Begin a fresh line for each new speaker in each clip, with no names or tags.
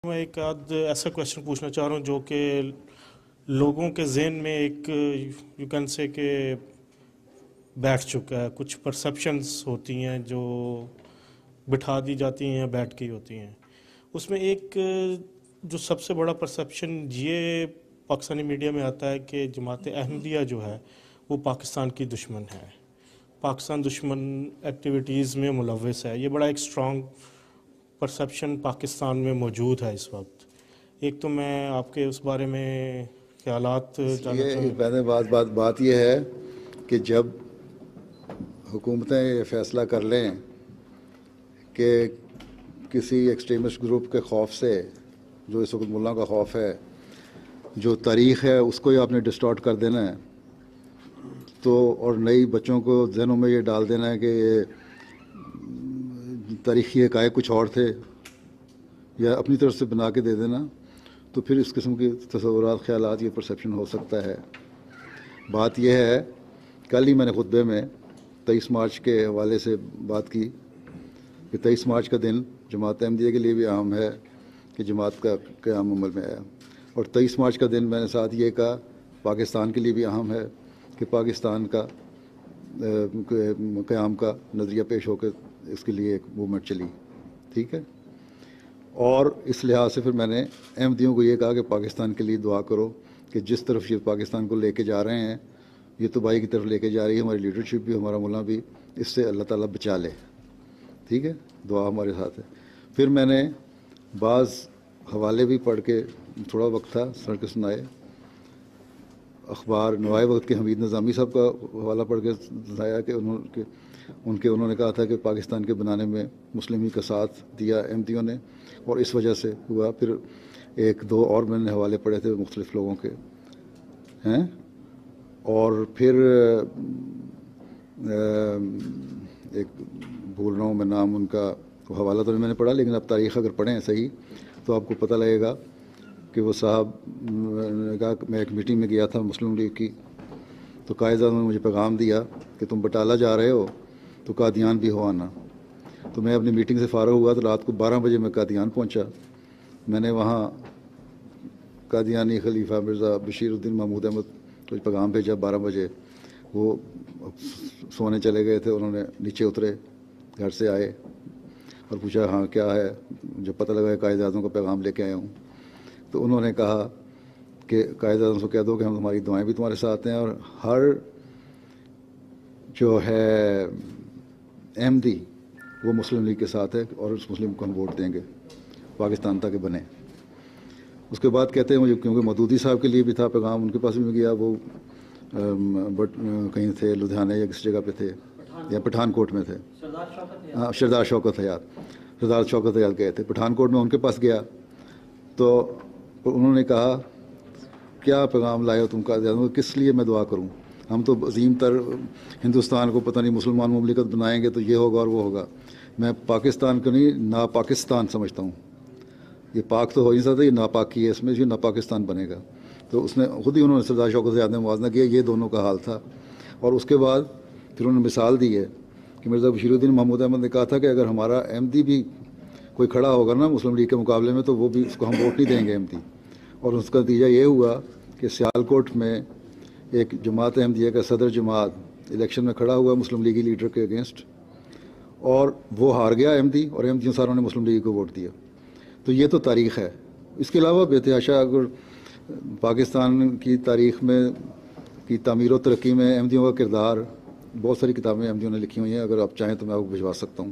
میں ایک آدھ ایسا کویشچن پوچھنا چاہ رہا ہوں جو کہ لوگوں کے ذہن میں ایک یو کین سے کہ بیٹھ چکا ہے. کچھ پرسیپشنز ہوتی ہیں جو بٹھا دی جاتی ہیں یا بیٹھ گئی ہوتی ہیں. اس میں ایک جو سب سے بڑا پرسیپشن یہ پاکستانی میڈیا میں آتا ہے کہ جماعت احمدیہ جو ہے وہ پاکستان کی دشمن ہے, پاکستان دشمن ایکٹیویٹیز میں ملوث ہے. یہ بڑا ایک اسٹرانگ پرسیپشن پاکستان میں موجود ہے اس وقت. ایک تو میں آپ کے اس بارے میں خیالات جاننا چاہوں گا.
پہلے بات یہ ہے کہ جب حکومتیں یہ فیصلہ کر لیں کہ کسی ایکسٹریمسٹ گروپ کے خوف سے, جو اس وقت ملا کا خوف ہے, جو تاریخ ہے اس کو ہی آپ نے ڈسٹارٹ کر دینا ہے, تو اور نئی بچوں کو ذہنوں میں یہ ڈال دینا ہے کہ یہ تاریخی حقائق کچھ اور تھے, یا اپنی طرف سے بنا کے دے دینا, تو پھر اس قسم کے تصورات, خیالات, یہ پرسیپشن ہو سکتا ہے. بات یہ ہے, کل ہی میں نے خطبے میں 23 مارچ کے حوالے سے بات کی کہ 23 مارچ کا دن جماعت احمدیہ کے لیے بھی اہم ہے کہ جماعت کا قیام عمل میں آیا, اور 23 مارچ کا دن میں نے ساتھ یہ کہا پاکستان کے لیے بھی اہم ہے کہ پاکستان کا قیام کا نظریہ پیش ہو کے اس کے لیے ایک موومنٹ چلی. ٹھیک ہے, اور اس لحاظ سے پھر میں نے احمدیوں کو یہ کہا کہ پاکستان کے لیے دعا کرو کہ جس طرف یہ پاکستان کو لے کے جا رہے ہیں, یہ تباہی کی طرف لے کے جا رہی ہے, ہماری لیڈرشپ بھی, ہمارا ملا بھی, اس سے اللہ تعالیٰ بچا لے. ٹھیک ہے, دعا ہمارے ساتھ ہے. پھر میں نے بعض حوالے بھی پڑھ کے, تھوڑا وقت تھا, سڑ کے سنائے. اخبار نوائے وقت کے حمید نظامی صاحب کا حوالہ پڑھ کے سنایا کہ انہوں نے کہا تھا کہ پاکستان کے بنانے میں مسلم لیگ کا ساتھ دیا احمدیوں نے, اور اس وجہ سے ہوا. پھر ایک دو اور میں نے حوالے پڑھے تھے مختلف لوگوں کے ہیں, اور پھر ایک بھول رہا ہوں میں نام ان کا, حوالہ تو میں نے پڑھا, لیکن اب تاریخ اگر پڑھیں صحیح تو آپ کو پتہ لگے گا کہ وہ صاحب نے کہا کہ میں ایک میٹنگ میں گیا تھا مسلم لیگ کی, تو قائد اعظم نے مجھے پیغام دیا کہ تم بٹالہ جا رہے ہو تو قادیان بھی ہو آنا. تو میں اپنی میٹنگ سے فارغ ہوا تو رات کو 12 بجے میں قادیان پہنچا. میں نے وہاں قادیانی خلیفہ مرزا بشیر الدین محمود احمد کو پیغام بھیجا 12 بجے. وہ سونے چلے گئے تھے, انہوں نے نیچے اترے, گھر سے آئے اور پوچھا ہاں کیا ہے, جب پتہ لگا کہ قائد اعظم کا پیغام لے کے آیا ہوں. تو انہوں نے کہا کہ قائد اعظم سے کہہ دو کہ ہم ہماری دعائیں بھی تمہارے ساتھ ہیں, اور ہر جو ہے احمدی وہ مسلم لیگ کے ساتھ ہے, اور اس مسلم کو ہم ووٹ دیں گے پاکستان تاکہ بنے. اس کے بعد کہتے ہیں مجھے, کیونکہ مودودی صاحب کے لیے بھی تھا پیغام, ان کے پاس بھی میں گیا, وہ کہیں تھے لدھیانے یا کسی جگہ پہ تھے, یا پٹھان کوٹ میں تھے, ہاں سردار شوکت حیات گئے تھے پٹھان کوٹ میں. ان کے پاس گیا تو انہوں نے کہا کیا پیغام لائے ہو تم کا, کس لیے میں دعا کروں, ہم تو عظیم تر ہندوستان کو پتہ نہیں مسلمان مملکت بنائیں گے تو یہ ہوگا اور وہ ہوگا. میں پاکستان کو نہیں ناپاکستان سمجھتا ہوں. یہ پاک تو ہو نہیں سکتا, یہ ناپاکی ہے اس میں, یہ ناپاکستان بنے گا. تو اس نے خود ہی, انہوں نے سردار شوکت حیات نے موازنہ کیا, یہ دونوں کا حال تھا. اور اس کے بعد پھر انہوں نے مثال دی ہے کہ مرزا بشیر الدین محمود احمد نے کہا تھا کہ اگر ہمارا احمدی بھی کوئی کھڑا ہوگا نا مسلم لیگ کے مقابلے میں تو وہ بھی, اس کو ہم ووٹ نہیں دیں گے احمدی. اور اس کا نتیجہ یہ ہوا کہ سیالکوٹ میں ایک جماعت احمدیہ کا صدر جماعت الیکشن میں کھڑا ہوا مسلم لیگی لیڈر کے اگینسٹ, اور وہ ہار گیا احمدی, اور احمدیوں ساروں نے مسلم لیگ کو ووٹ دیا. تو یہ تو تاریخ ہے. اس کے علاوہ بے تحاشا اگر پاکستان کی تاریخ میں کی تعمیر و ترقی میں احمدیوں کا کردار, بہت ساری کتابیں احمدیوں نے لکھی ہوئی ہیں, اگر آپ چاہیں تو میں آپ کو بھجوا سکتا ہوں,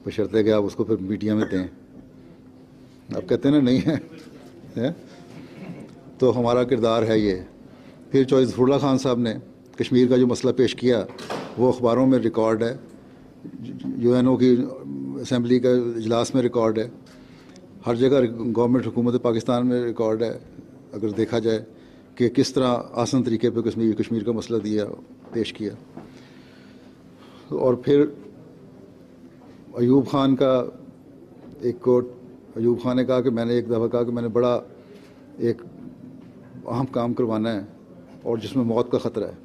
بشرطے کہ آپ اس کو پھر میڈیا میں دیں. آپ کہتے ہیں نا نہیں ہے, تو ہمارا کردار ہے یہ. پھر چوہے ظفر اللہ خان صاحب نے کشمیر کا جو مسئلہ پیش کیا وہ اخباروں میں ریکارڈ ہے, UN کی اسمبلی کا اجلاس میں ریکارڈ ہے, ہر جگہ گورنمنٹ حکومت پاکستان میں ریکارڈ ہے, اگر دیکھا جائے کہ کس طرح آسان طریقے پہ کشمیر کا مسئلہ دیا پیش کیا. اور پھر ایوب خان کا ایک کوٹ, ایوب خان نے کہا کہ میں نے ایک دفعہ کہا کہ میں نے بڑا ایک اہم کام کروانا ہے اور جس میں موت کا خطرہ ہے,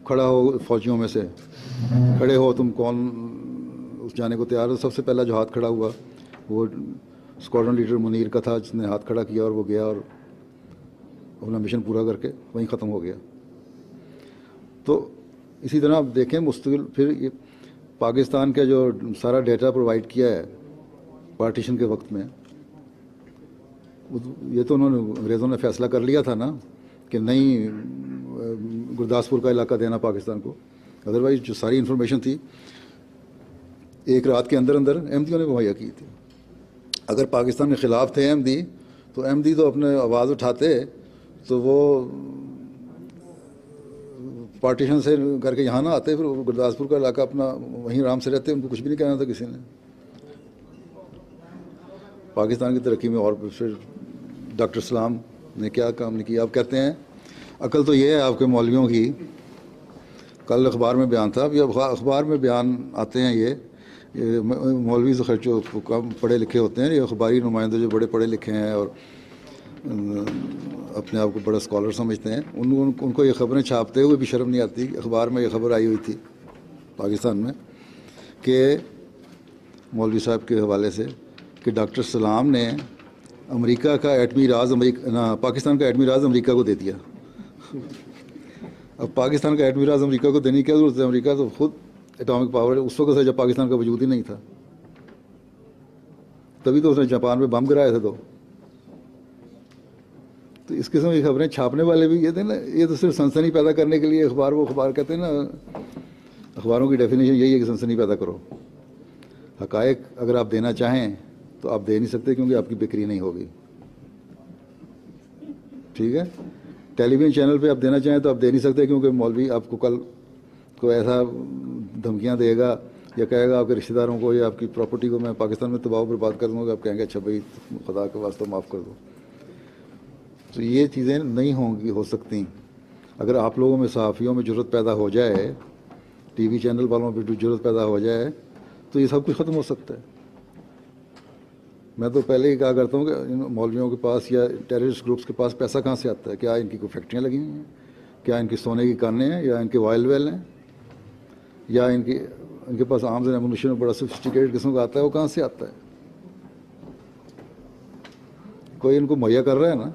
کھڑا ہو فوجیوں میں سے, کھڑے ہو تم, کون اس جانے کو تیار ہو. سب سے پہلا جو ہاتھ کھڑا ہوا وہ اسکواڈرن لیڈر منیر کا تھا جس نے ہاتھ کھڑا کیا اور وہ گیا اور اپنا مشن پورا کر کے وہیں ختم ہو گیا. تو اسی طرح آپ دیکھیں مستقل پھر یہ پاکستان کا جو سارا ڈیٹا پرووائڈ کیا ہے پارٹیشن کے وقت میں، یہ تو انہوں نے انگریزوں نے فیصلہ کر لیا تھا نا کہ نہیں گرداسپور کا علاقہ دینا پاکستان کو. ادروائز جو ساری انفارمیشن تھی ایک رات کے اندر اندر احمدیوں نے مہیا کی تھی. اگر پاکستان کے خلاف تھے احمدی تو احمدی تو اپنے آواز اٹھاتے تو وہ پارٹیشن سے کر کے یہاں نہ آتے، پھر گرداسپور کا علاقہ اپنا وہیں آرام سے رہتے، ان کو کچھ بھی نہیں کہنا تھا کسی نے. پاکستان کی ترقی میں اور پھر ڈاکٹر سلام نے کیا کام نہیں کیا. آپ کہتے ہیں عقل تو یہ ہے آپ کے مولویوں کی. کل اخبار میں بیان تھا، ابھی اخبار میں بیان آتے ہیں یہ مولوی جو خرچ کم پڑھے لکھے ہوتے ہیں، یہ اخباری نمائندے جو بڑے پڑھے لکھے ہیں اور اپنے آپ کو بڑا اسکالر سمجھتے ہیں، ان کو یہ خبریں چھاپتے ہوئے بھی شرم نہیں آتی. اخبار میں یہ خبر آئی ہوئی تھی پاکستان میں کہ مولوی صاحب کے حوالے سے کہ ڈاکٹر سلام نے امریکہ کا ایٹمی راز پاکستان کا ایٹمی راز امریکہ کو دے دیا. اب پاکستان کا ایٹمی راز امریکہ کو دینے کی کیا ضرورت ہے؟ امریکہ تو خود اٹامک پاور ہے اس وقت سے جب پاکستان کا وجود ہی نہیں تھا. تبھی تو اس نے جاپان میں بم گرائے تھے. تو اس قسم کی خبریں چھاپنے والے بھی یہ تھے نا، یہ تو صرف سنسنی پیدا کرنے کے لیے اخبار کہتے ہیں نا، اخباروں کی ڈیفینیشن یہی ہے کہ سنسنی پیدا کرو. حقائق اگر آپ دینا چاہیں تو آپ دے نہیں سکتے کیونکہ آپ کی بکری نہیں ہوگی. ٹھیک ہے، ٹیلی ویژن چینل پہ آپ دینا چاہیں تو آپ دے نہیں سکتے کیونکہ مولوی آپ کو کل کو ایسا دھمکیاں دے گا یا کہے گا آپ کے رشتہ داروں کو یا آپ کی پراپرٹی کو میں پاکستان میں تباہ و برباد کر دوں گا. آپ کہیں گے اچھا بھائی خدا کے واسطے معاف کر دو. تو یہ چیزیں نہیں ہو سکتی. اگر آپ لوگوں میں صحافیوں میں جرت پیدا ہو جائے، ٹی وی چینل والوں پہ جرت پیدا ہو جائے تو یہ سب کچھ ختم ہو سکتا ہے. میں تو پہلے ہی کہا کرتا ہوں کہ ان مولویوں کے پاس یا ٹیررسٹ گروپس کے پاس پیسہ کہاں سے آتا ہے؟ کیا ان کی کوئی فیکٹریاں لگی ہوئی ہیں؟ کیا ان کی سونے کی کانیں ہیں یا ان کے وائل ویل ہیں یا ان کے پاس آرمز اینڈ ایمونیشن بڑا سوفسٹیکیٹڈ قسم کا آتا ہے؟ وہ کہاں سے آتا ہے؟ کوئی ان کو مہیا کر رہا ہے نا،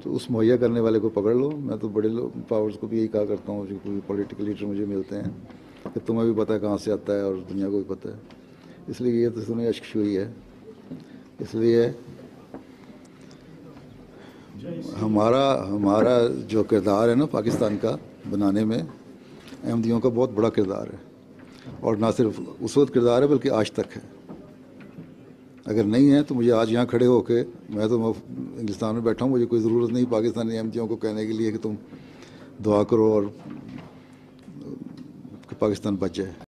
تو اس مہیا کرنے والے کو پکڑ لو. میں تو بڑے پاورز کو بھی یہی کہا کرتا ہوں جو کوئی پولیٹیکل لیڈر مجھے ملتے ہیں کہ تمہیں بھی پتہ ہے کہاں سے آتا ہے اور دنیا کو بھی پتہ ہے. اس لیے یہ تو تمہیں اشک شوئی ہے. اس لیے ہمارا جو کردار ہے نا پاکستان کا بنانے میں، احمدیوں کا بہت بڑا کردار ہے. اور نہ صرف اس وقت کردار ہے بلکہ آج تک ہے. اگر نہیں ہے تو مجھے آج یہاں کھڑے ہو کے، میں تو انگلستان میں بیٹھا ہوں، مجھے کوئی ضرورت نہیں پاکستانی احمدیوں کو کہنے کے لیے کہ تم دعا کرو اور کہ پاکستان بچ جائے.